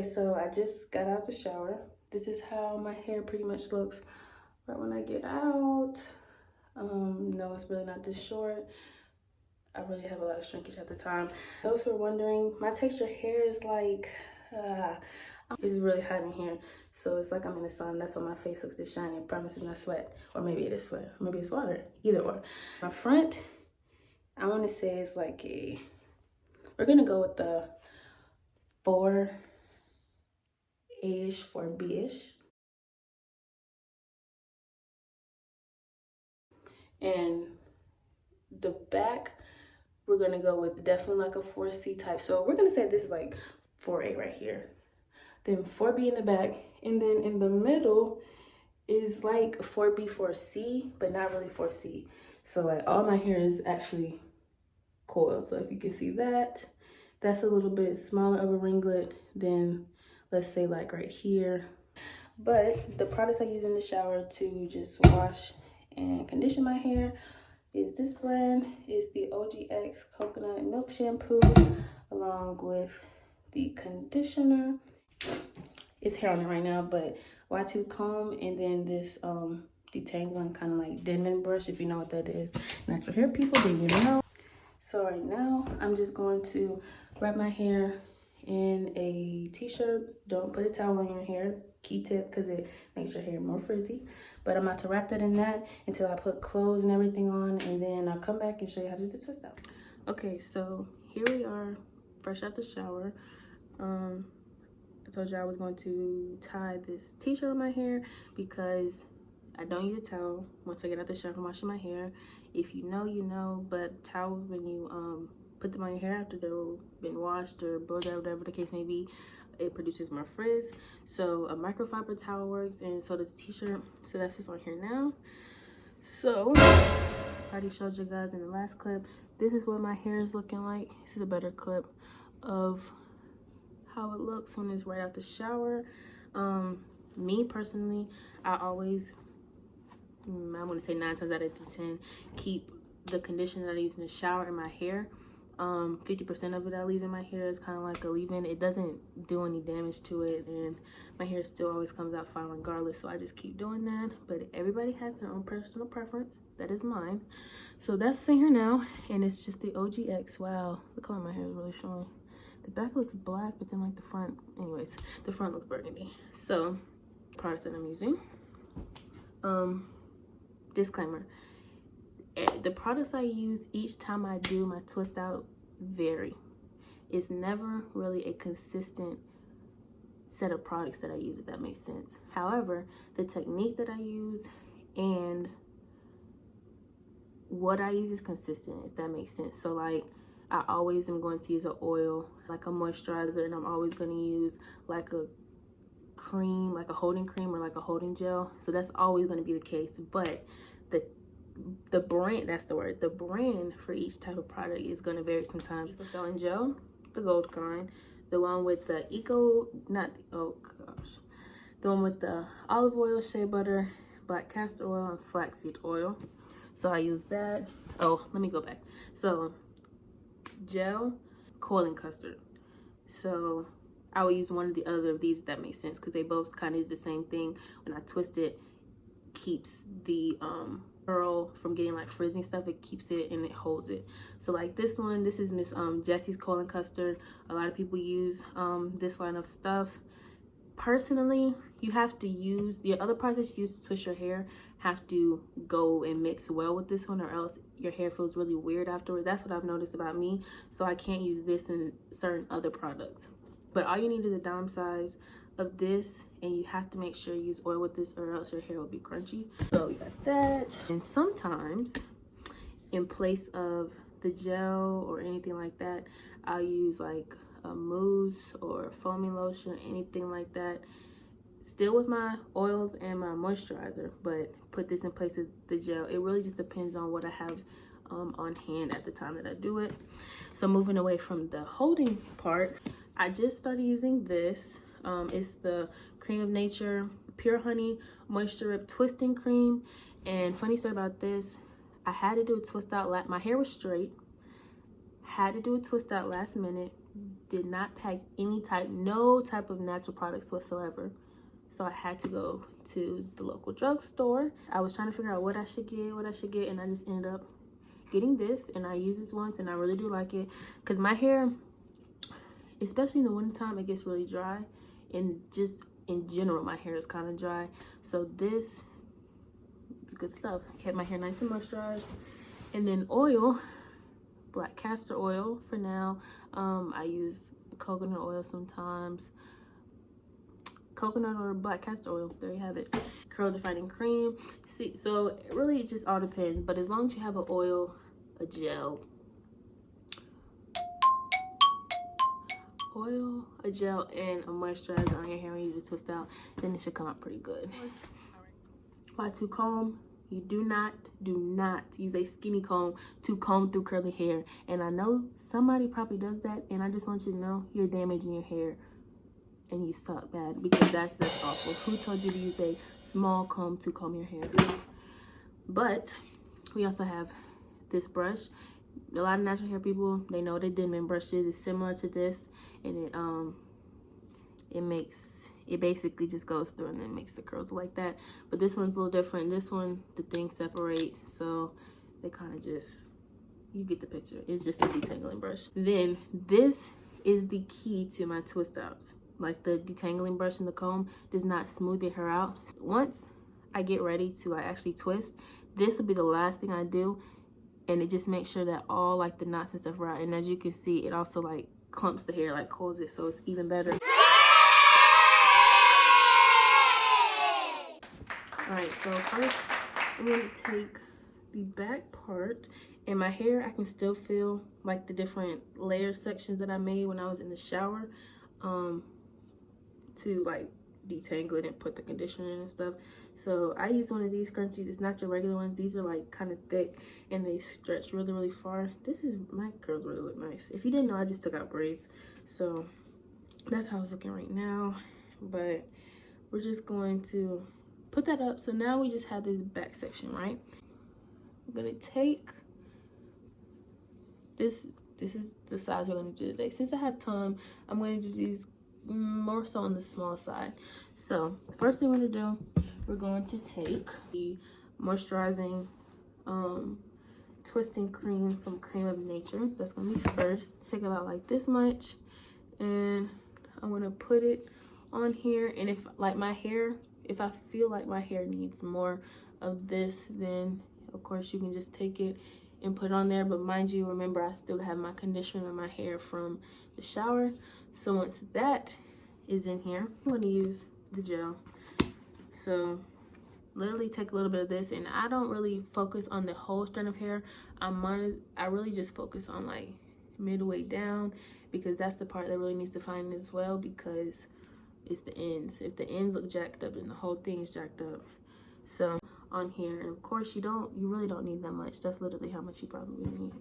Okay, so I just got out the shower. This is how my hair pretty much looks right when I get out. No, it's really not this short. I really have a lot of shrinkage at the time. Those who are wondering, my texture hair is like, it's really hot in here. So it's like I'm in the sun. That's why my face looks this shiny. I promise it's not sweat. Or maybe it is sweat. Or maybe it's water. Either or. My front, I want to say it's like a, we're going to go with the 4A-ish, 4B-ish. And the back, we're gonna go with definitely like a 4C type. So we're gonna say this is like 4A right here. Then 4B in the back. And then in the middle is like 4B, 4C, but not really 4C. So like all my hair is actually coiled. So if you can see that, that's a little bit smaller of a ringlet than, let's say, like right here. But the products I use in the shower to just wash and condition my hair is this brand. Is the OGX Coconut Milk Shampoo, along with the conditioner. It's hair on it right now, but Y2 comb, and then this Detangling kind of like Denman brush, if you know what that is. Natural hair people, then you know. So right now, I'm just going to wrap my hair in a t-shirt. Don't put a towel on your hair. Key tip, because it makes your hair more frizzy. But I'm about to wrap that in that until I put clothes and everything on, and then I'll come back and show you how to do the twist out. Okay, so here we are, fresh out the shower. I told you I was going to tie this t-shirt on my hair because I don't use a towel once I get out the shower from washing my hair. If you know, you know, but towels, when you put them on your hair after they've been washed or blow dried, whatever the case may be, it produces more frizz. So a microfiber towel works, and so does a t-shirt. So that's what's on here now. So I already showed you guys in the last clip. This is what my hair is looking like. This is a better clip of how it looks when it's right out the shower. Me personally, I always, I want to say 9 times out of 10, keep the conditioner that I use in the shower in my hair. 50% of it I leave in my hair is kind of like a leave-in. It doesn't do any damage to it, and my hair still always comes out fine regardless, so I just keep doing that. But everybody has their own personal preference. That is mine. So that's what's in here now, and it's just the OGX. Wow, the color of my hair is really showing. The back looks black, but then like the front, anyways, the front looks burgundy. So products that I'm using. Disclaimer, the products I use each time I do my twist out vary. It's never really a consistent set of products that I use, if that makes sense. However, the technique that I use and what I use is consistent, if that makes sense. So like, I always am going to use an oil, like a moisturizer, and I'm always going to use like a cream, like a holding cream or like a holding gel. So that's always going to be the case. But the brand, that's the word, the brand for each type of product is going to vary sometimes. EcoStyle Gel, the gold kind, the one with the the one with the olive oil, shea butter, black castor oil, and flaxseed oil. So I use that. Oh, let me go back. So gel, coiling custard. So I will use one or the other of these, if that makes sense, because they both kind of do the same thing. When I twist it, keeps the curl from getting like frizzy stuff. It keeps it and it holds it. So like this one, this is Miss Jessie's coiling custard. A lot of people use this line of stuff. Personally, you have to use your other products that you use to twist your hair have to go and mix well with this one, or else your hair feels really weird afterwards. That's what I've noticed about me. So I can't use this in certain other products. But all you need is a dime size of this, and you have to make sure you use oil with this, or else your hair will be crunchy. So you got that. And sometimes in place of the gel or anything like that, I'll use like a mousse or a foaming lotion, anything like that, still with my oils and my moisturizer, but put this in place of the gel. It really just depends on what I have on hand at the time that I do it. So moving away from the holding part, I just started using this. It's the Creme of Nature Pure Honey Moisture Rip Twisting Cream. And funny story about this, I had to do a twist out. My hair was straight, had to do a twist out last minute, did not pack no type of natural products whatsoever. So I had to go to the local drugstore. I was trying to figure out what I should get, and I just ended up getting this, and I used this once and I really do like it, because my hair, especially in the wintertime, it gets really dry, and just in general my hair is kind of dry. So this good stuff kept my hair nice and moisturized. And then oil, black castor oil for now. I use coconut oil sometimes. Coconut or black castor oil, there you have it. Curl defining cream. See, so it really just all depends, but as long as you have an oil, a gel, and a moisturizer on your hair when you do twist out, then it should come out pretty good. Y2 comb. You do not use a skinny comb to comb through curly hair. And I know somebody probably does that, and I just want you to know you're damaging your hair and you suck bad, because that's awful. Who told you to use a small comb to comb your hair? But we also have this brush. A lot of natural hair people, they know what a Denman brush is. It's similar to this, and it basically just goes through and then makes the curls like that. But this one's a little different. This one, the things separate, so they kind of just, you get the picture. It's just a detangling brush. Then this is the key to my twist outs. Like, the detangling brush and the comb does not smooth your hair out. Once I get ready to actually twist, this will be the last thing I do, and it just makes sure that all like the knots and stuff are out. And as you can see, it also like clumps the hair, like holds it, so it's even better. Alright, so first I'm going to take the back part, and my hair, I can still feel like the different layer sections that I made when I was in the shower, to like detangle it and put the conditioner in and stuff. So I use one of these scrunchies. It's not your regular ones. These are like kind of thick and they stretch really far. My curls really look nice. If you didn't know, I just took out braids, so that's how it's looking right now. But we're just going to put that up. So now we just have this back section, right? I'm gonna take this. This is the size we're gonna do today. Since I have time, I'm going to do these more so on the small side. So the first thing we're gonna do, we're going to take the moisturizing twisting cream from Creme of Nature. That's gonna be first. Take about like this much, and I'm gonna put it on here. And if like my hair, if I feel like my hair needs more of this, then of course you can just take it and put it on there. But mind you, remember, I still have my conditioner in my hair from the shower. So once that is in here, I'm going to use the gel. So literally take a little bit of this, and I don't really focus on the whole strand of hair. I really just focus on like midway down, because that's the part that really needs to find as well, because it's the ends. If the ends look jacked up, then the whole thing is jacked up. So on here, and of course you really don't need that much. That's literally how much you probably need.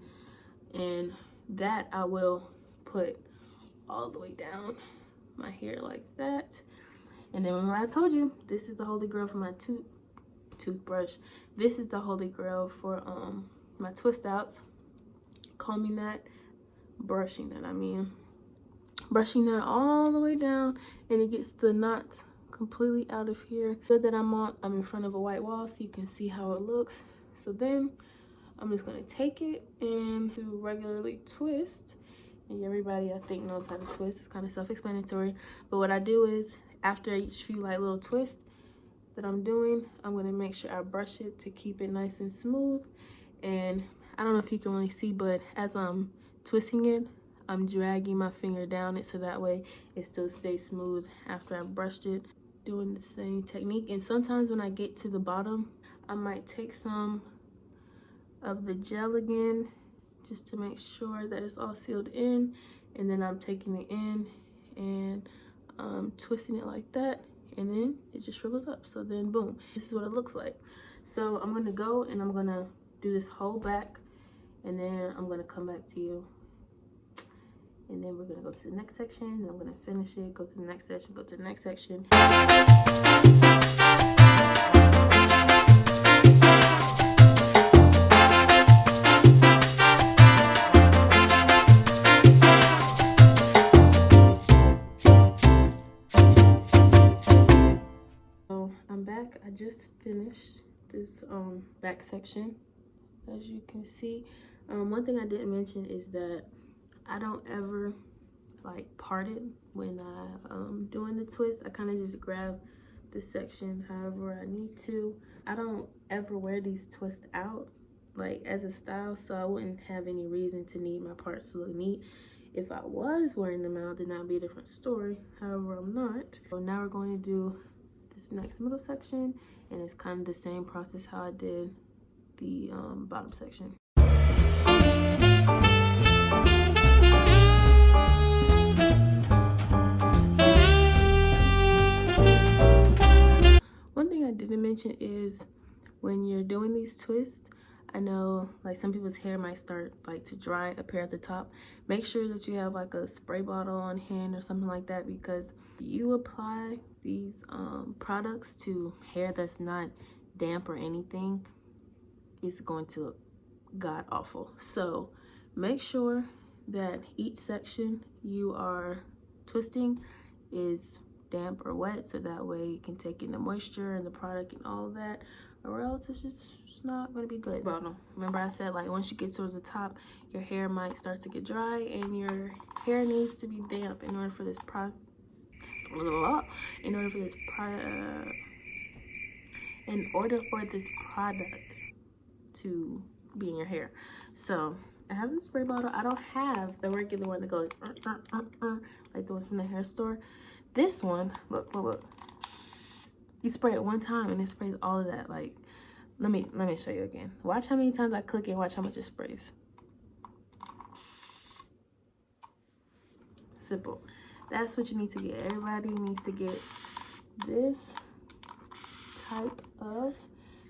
And that I will put all the way down my hair like that. And then remember, I told you this is the holy grail for my toothbrush. This is the holy grail for my twist outs. Combing that, brushing that all the way down, and it gets the knots completely out of here. Good that I'm in front of a white wall so you can see how it looks. So then I'm just gonna take it and do regularly twist. And everybody, I think, knows how to twist. It's kind of self-explanatory. But what I do is, after each few like little twists that I'm doing, I'm gonna make sure I brush it to keep it nice and smooth. And I don't know if you can really see, but as I'm twisting it, I'm dragging my finger down it, so that way it still stays smooth after I brushed it. Doing the same technique. And sometimes when I get to the bottom, I might take some of the gel again, just to make sure that it's all sealed in. And then I'm taking it in and twisting it like that, and then it just shrivels up. So then boom, this is what it looks like. So I'm gonna go and I'm gonna do this whole back, and then I'm gonna come back to you, and then we're gonna go to the next section, and I'm gonna finish it, go to the next section, go to the next section. this back section, as you can see. One thing I didn't mention is that I don't ever like part it when I doing the twist. I kind of just grab this section however I need to. I don't ever wear these twists out like as a style, so I wouldn't have any reason to need my parts to look neat. If I was wearing them out, then that'd be a different story. However, I'm not. So now we're going to do this next middle section, and it's kind of the same process how I did the bottom section. One thing I didn't mention is when you're doing these twists, I know like some people's hair might start like to dry appear at the top. Make sure that you have like a spray bottle on hand or something like that, because you apply these products to hair that's not damp or anything, it's going to look god awful. So make sure that each section you are twisting is damp or wet, so that way you can take in the moisture and the product and all of that, or else it's just not going to be good. Remember I said like once you get towards the top, your hair might start to get dry, and your hair needs to be damp in order for this product to be in your hair. So I have the spray bottle. I don't have the regular one that goes like the one from the hair store. This one, look. You spray it one time and it sprays all of that. Like, let me show you again. Watch how many times I click it and watch how much it sprays. Simple. That's what you need to get. Everybody needs to get this type of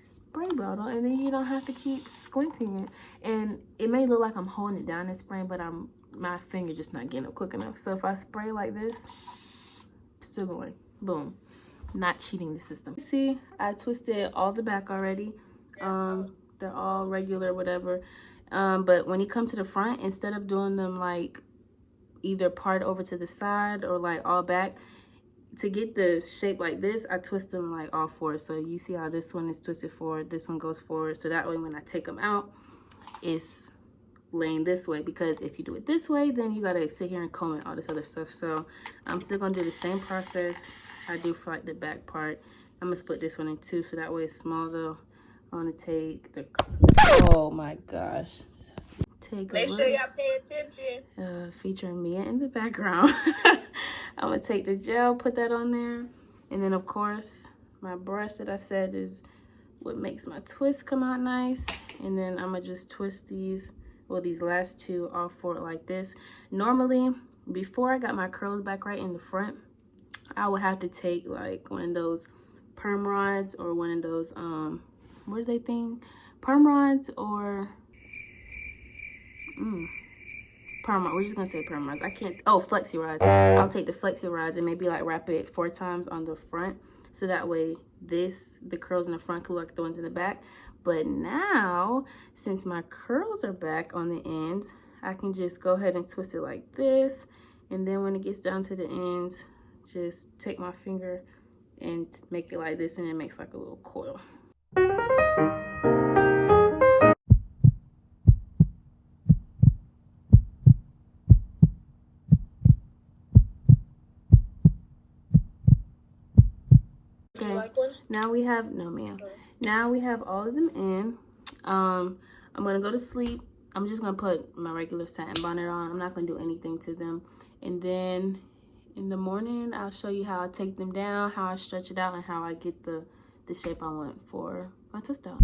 spray bottle, and then you don't have to keep squinting it. And it may look like I'm holding it down and spraying, but my finger just not getting up quick enough. So if I spray like this, still going, boom, not cheating the system. See, I twisted all the back already. They're all regular, whatever. But when you come to the front, instead of doing them like either part over to the side or like all back, to get the shape like this, I twist them like all forward. So you see how this one is twisted forward, this one goes forward, so that way when I take them out, it's laying this way. Because if you do it this way, then you gotta sit here and comb it, all this other stuff. So I'm still gonna do the same process I do for like the back part. I'm gonna split this one in two, so that way it's small though. I want to take the, oh my gosh, make sure y'all pay attention. Featuring Mia in the background. I'm gonna take the gel, put that on there, and then of course my brush that I said is what makes my twist come out nice. And then I'm gonna just twist these, well, these last two off forward like this. Normally, before I got my curls back right in the front, I would have to take like one of those perm rods or one of those what are they thing? Perm rods or perm rods. We're just gonna say perm rods. I can't, oh, flexi rods. I'll take the flexi rods and maybe like wrap it 4 times on the front, so that way the curls in the front could look like the ones in the back. But now, since my curls are back on the ends, I can just go ahead and twist it like this, and then when it gets down to the ends, just take my finger and make it like this, and it makes like a little coil. Okay, like now we have, no ma'am. Now we have all of them in. I'm gonna go to sleep. I'm just gonna put my regular satin bonnet on. I'm not gonna do anything to them. And then in the morning, I'll show you how I take them down, how I stretch it out, and how I get the shape I want for my twist out.